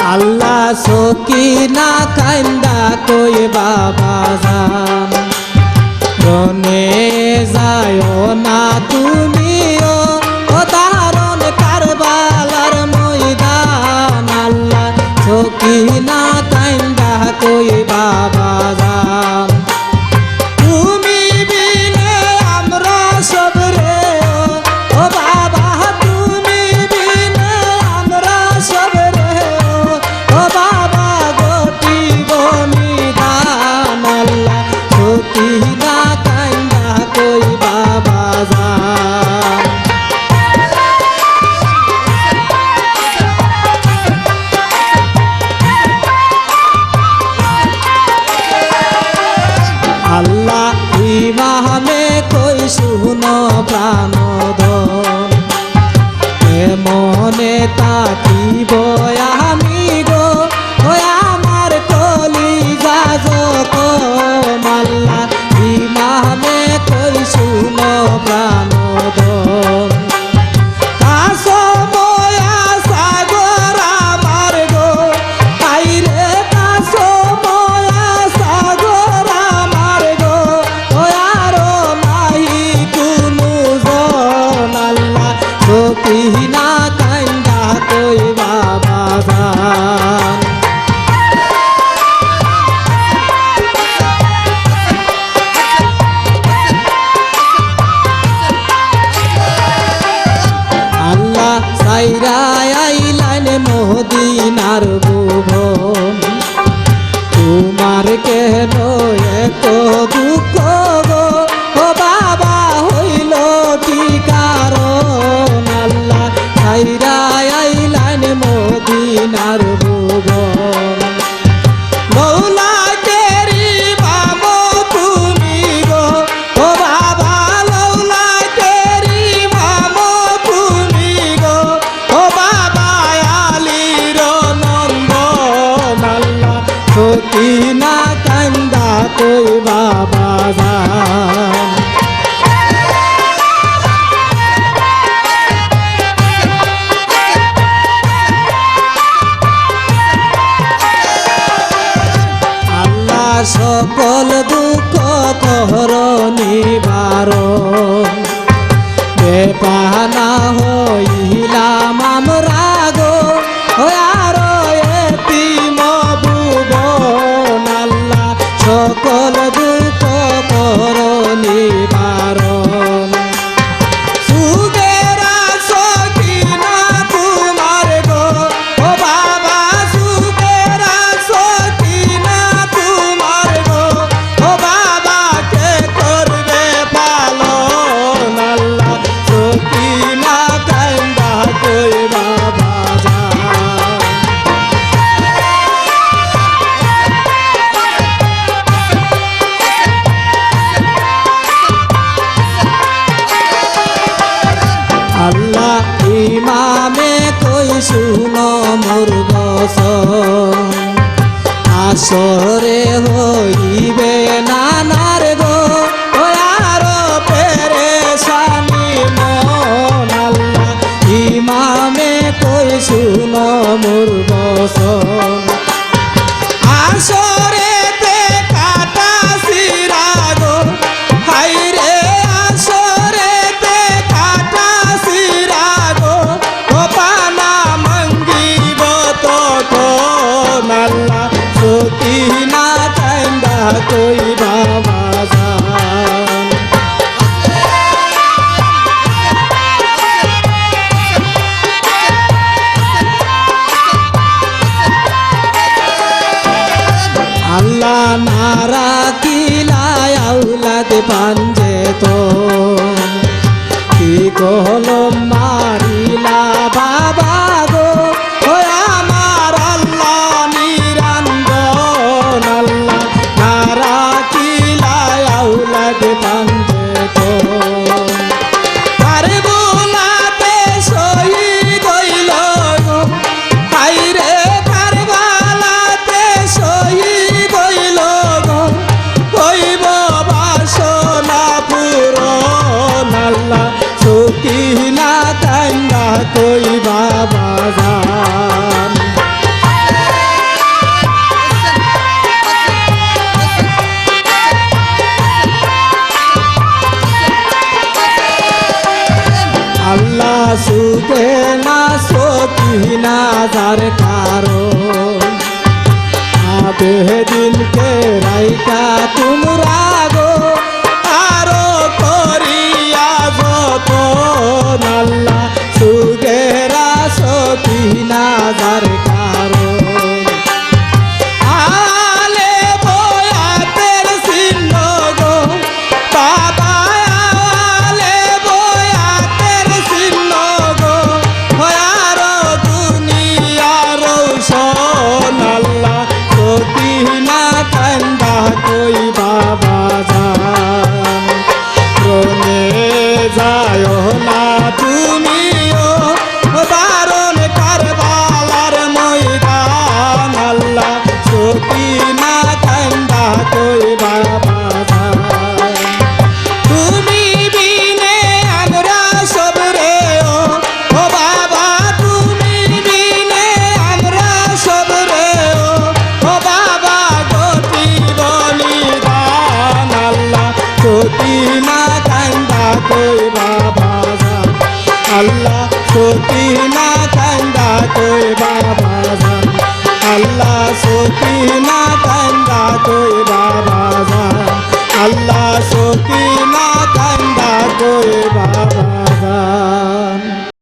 আল্লাহ সকিনা কান্দা কই বাবা জান রনে যায়ও না তুমিও উদাহরণ কারবালার ময়দান আল্লাহ সকিনা কান্দা কই বাবা জান তুমি বিনে আমরা সব রে ও বাবা তুমি বিনে আমরা সব রে ও বাবা গতি বনিদান আল্লাহ সকিনা কান্দা কই বাবা জান আল্লাহ ইমামে কই শুনো প্রাণধন মনে তাকিব আমি গো ওই আমার কলিজা যখন আল্লাহ ইমামে কই শুনো প্রাণধন কাসময়া সাগর আমার গো আইরে কাসময়া সাগর আমার গো ওই আরো নাহি কোনো জন আল্লাহ সকিনা কান্দা কই বাবা জান আল্লাহ সাইরা আইলান মদিনার ভুবন তোমার কেন এত দুঃখ গো ও বাবা হইল কি কারণ আল্লাহ সাইরা আইলান মদিনার ভুবন মৌলা কেরি বামো তুমি গো ও বাবা লৌলা কেরি বামো তুমি গো ও বাবা আলীর নন্দন আল্লাহ সকিনা কান্দা কই বাবা জান আল্লাহ সকল দুঃখ কহর নিবারণ বেপানা হইলাম আমরা গো ওই আরো এতিম ভুবন আল্লাহ সকল দুঃখ কহর নিবারণ সুগেরা সকিনা তোমার গো ও বাবা সুগেরা সকিনা তোমার গো ও বাবা কে করবে পালন আল্লাহ সকিনা কান্দা কই বাবা জান আল্লাহ ইমামে কই শুনো মোর বচন আসরে হইবে নানার গো ওই আরো পেরেশানি মন আল্লাহ ইমামে কই শুনো মোর বচন আসরেতে কাটা সিরা গো হাইরে আসরেতে কাটা সিরা গো ও পানা মঙ্গিব তখন আল্লাহ সকিনা কান্দা কই বাবা জান আল্লাহ নারা কিলায় আউলাদ পাঞ্জে তো কি কলম মারিলা বাবা গো ও আমার আল্লাহ নিরঞ্জন আল্লাহ নারা কিলায় আউলাদ পাঞ্জে তো কারবুলাতে শহীদ হইল গো বাবা জান আল্লাহ সুখে না সখী না যার কারণ আবে দিনকে রাইকা তোমরা গো আরো করিয়া যত আল্লাহ সুখে না সখী না যার কারণ আলে বয়াতের চিহ্ন গো বাবা আলে বয়াতের চিহ্ন গো হয়ার দুনিয়ার সন আল্লাহ সখী না কান্দা কই বাবা জান রনে যায় না তুমিও বারণ কারবালার ময়দান আল্লাহ সখী না কান্দা কই বাবা জান তুমি বিনে আমরা সব রে ও বাবা তুমি বিনে আমরা সব রে ও বাবা গতি বলিদান আল্লাহ সখী না কান্দা কই বাবা জান আল্লাহ সখী না কান্দা কই বাবা জান আল্লাহ সখী না কান্দা কই বাবা জান আল্লাহ সখী না কান্দা কই বাবা